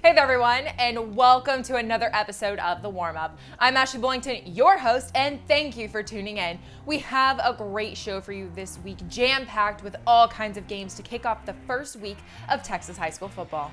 Hey there everyone, and welcome to another episode of the Warmup. I'm Ashley Bullington, your host, and thank you for tuning in. We have a great show for you this week, jam-packed with all kinds of games to kick off the first week of Texas high school football.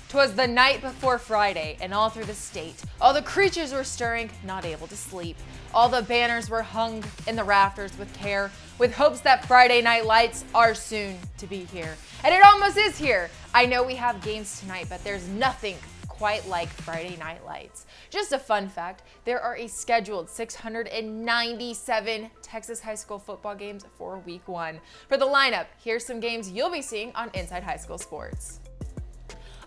Twas the night before Friday, and all through the state, all the creatures were stirring, not able to sleep. All the banners were hung in the rafters with care, with hopes that Friday night lights are soon to be here. And it almost is here. I know we have games tonight, but there's nothing quite like Friday night lights. Just a fun fact, there are a scheduled 697 Texas high school football games for week 1. For the lineup, here's some games you'll be seeing on Inside High School Sports.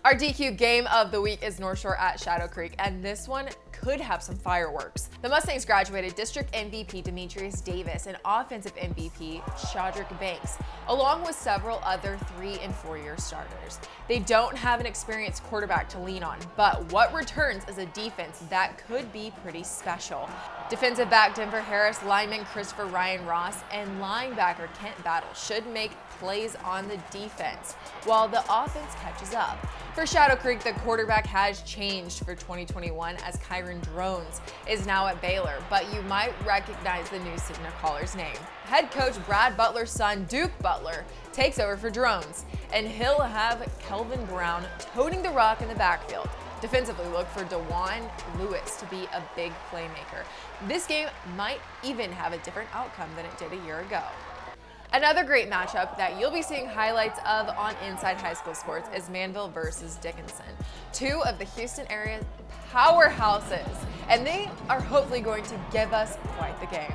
Our DQ game of the week is North Shore at Shadow Creek, and this one could have some fireworks. The Mustangs graduated District MVP Demetrius Davis and Offensive MVP Shadrack Banks, along with several other 3- and 4-year starters. They don't have an experienced quarterback to lean on, but what returns is a defense that could be pretty special. Defensive back Denver Harris, lineman Christopher Ryan Ross, and linebacker Kent Battle should make plays on the defense while the offense catches up. For Shadow Creek, the quarterback has changed for 2021 as Kyron Drones is now at Baylor, but you might recognize the new signal caller's name. Head coach Brad Butler's son, Duke Butler, takes over for Drones, and he'll have Kelvin Brown toting the rock in the backfield. Defensively, look for DeJuan Lewis to be a big playmaker. This game might even have a different outcome than it did a year ago. Another great matchup that you'll be seeing highlights of on Inside High School Sports is Manville versus Dickinson, two of the Houston area powerhouses, and they are hopefully going to give us quite the game.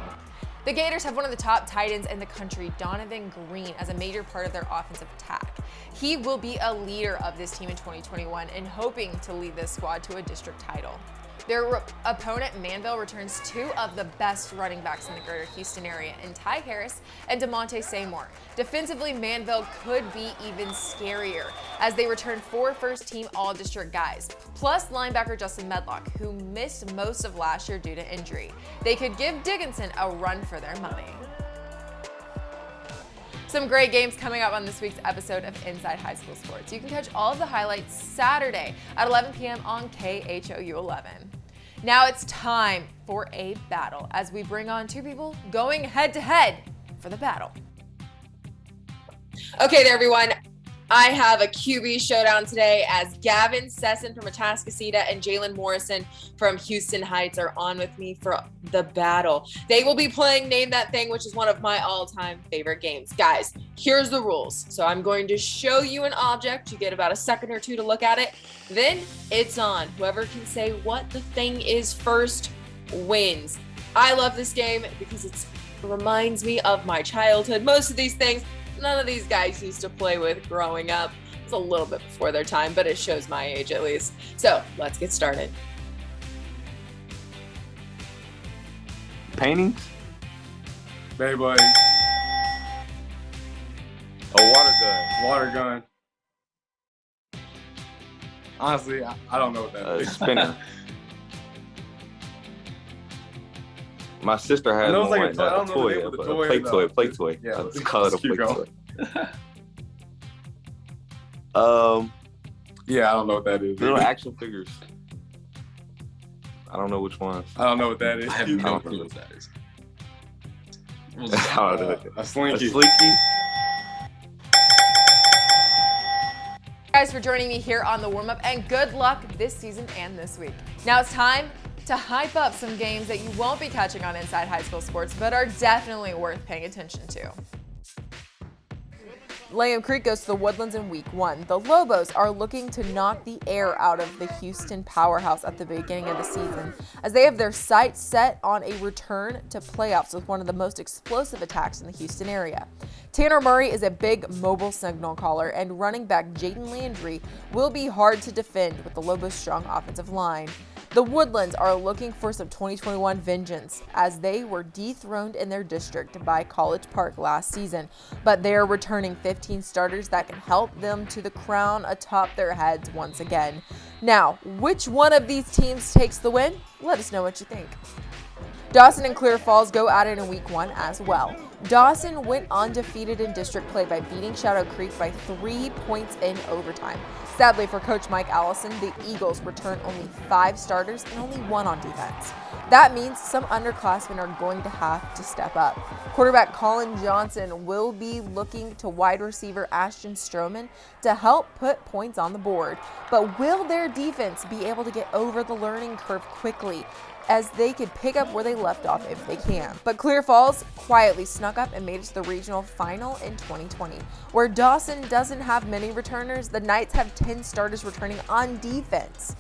The Gators have one of the top tight ends in the country, Donovan Green, as a major part of their offensive attack. He will be a leader of this team in 2021 and hoping to lead this squad to a district title. Their opponent, Manville, returns 2 of the best running backs in the greater Houston area, in Ty Harris and DeMonte Seymour. Defensively, Manville could be even scarier as they return 4 first-team all-district guys, plus linebacker Justin Medlock, who missed most of last year due to injury. They could give Dickinson a run for their money. Some great games coming up on this week's episode of Inside High School Sports. You can catch all of the highlights Saturday at 11 p.m. on KHOU 11. Now it's time for a battle as we bring on 2 people going head-to-head for the battle. Okay there, everyone. I have a QB showdown today as Gavin Sesson from Atascocita and Jalen Morrison from Houston Heights are on with me for the battle. They will be playing Name That Thing, which is one of my all-time favorite games. Guys, here's the rules. So I'm going to show you an object. You get about a second or 2 to look at it. Then it's on. Whoever can say what the thing is first wins. I love this game because it reminds me of my childhood. Most of these things none of these guys used to play with growing up. It's a little bit before their time, but it shows my age at least. So let's get started. Paintings? Beyblade. A water gun. Water gun. Honestly, I don't know what that is. A spinner. My sister had I know one, it's like a toy, a play toy. Yeah, Let's call it a play toy. Yeah, I don't know what that is. Little action figures. I don't know which ones. I don't know what that is. I have no clue what that is. A slinky. A slinky. Guys, for joining me here on the warm-up, and good luck this season and this week. Now it's time to hype up some games that you won't be catching on Inside High School Sports, but are definitely worth paying attention to. Lamb Creek goes to the Woodlands in week 1. The Lobos are looking to knock the air out of the Houston powerhouse at the beginning of the season, as they have their sights set on a return to playoffs with one of the most explosive attacks in the Houston area. Tanner Murray is a big mobile signal caller, and running back Jaden Landry will be hard to defend with the Lobos' strong offensive line. The Woodlands are looking for some 2021 vengeance as they were dethroned in their district by College Park last season, but they are returning 15 starters that can help them to the crown atop their heads once again. Now, which one of these teams takes the win? Let us know what you think. Dawson and Clear Falls go at it in week 1 as well. Dawson went undefeated in district play by beating Shadow Creek by 3 points in overtime. Sadly for Coach Mike Allison, the Eagles return only 5 starters and only 1 on defense. That means some underclassmen are going to have to step up. Quarterback Colin Johnson will be looking to wide receiver Ashton Stroman to help put points on the board. But will their defense be able to get over the learning curve quickly, as they could pick up where they left off if they can? But Clear Falls quietly snuck up and made it to the regional final in 2020. Where Dawson doesn't have many returners, the Knights have 10 starters returning on defense.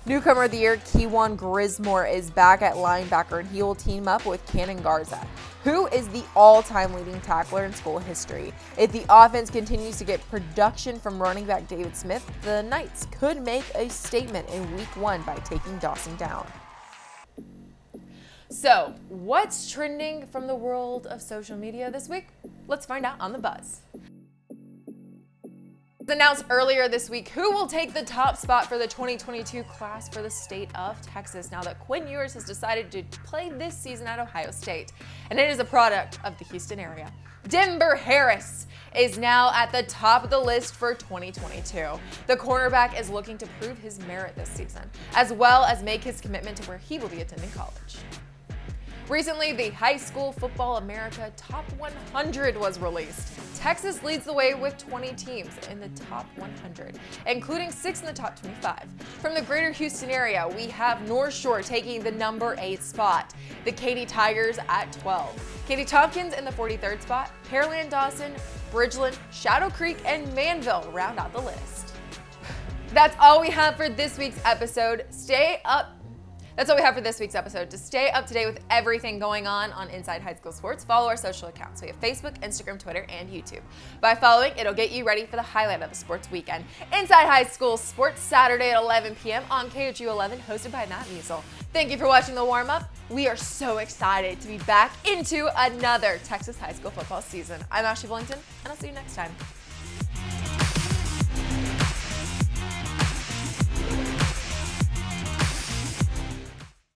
Newcomer of the year, Kewan Grismore, is back at linebacker, and he will team up with Cannon Garza, who is the all-time leading tackler in school history. If the offense continues to get production from running back David Smith, the Knights could make a statement in week 1 by taking Dawson down. So, what's trending from the world of social media this week? Let's find out on The Buzz. Announced earlier this week who will take the top spot for the 2022 class for the state of Texas now that Quinn Ewers has decided to play this season at Ohio State, and it is a product of the Houston area. Denver Harris is now at the top of the list for 2022. The cornerback is looking to prove his merit this season, as well as make his commitment to where he will be attending college. Recently, the High School Football America Top 100 was released. Texas leads the way with 20 teams in the top 100, including 6 in the top 25. From the greater Houston area, we have North Shore taking the number 8 spot, the Katy Tigers at 12. Katy Tompkins in the 43rd spot, Pearland Dawson, Bridgeland, Shadow Creek, and Manville round out the list. That's all we have for this week's episode. That's all we have for this week's episode. To stay up to date with everything going on Inside High School Sports, follow our social accounts. We have Facebook, Instagram, Twitter, and YouTube. By following, it'll get you ready for the highlight of the sports weekend. Inside High School Sports, Saturday at 11 p.m. on KHU 11, hosted by Matt Musil. Thank you for watching the warm-up. We are so excited to be back into another Texas high school football season. I'm Ashley Bullington, and I'll see you next time.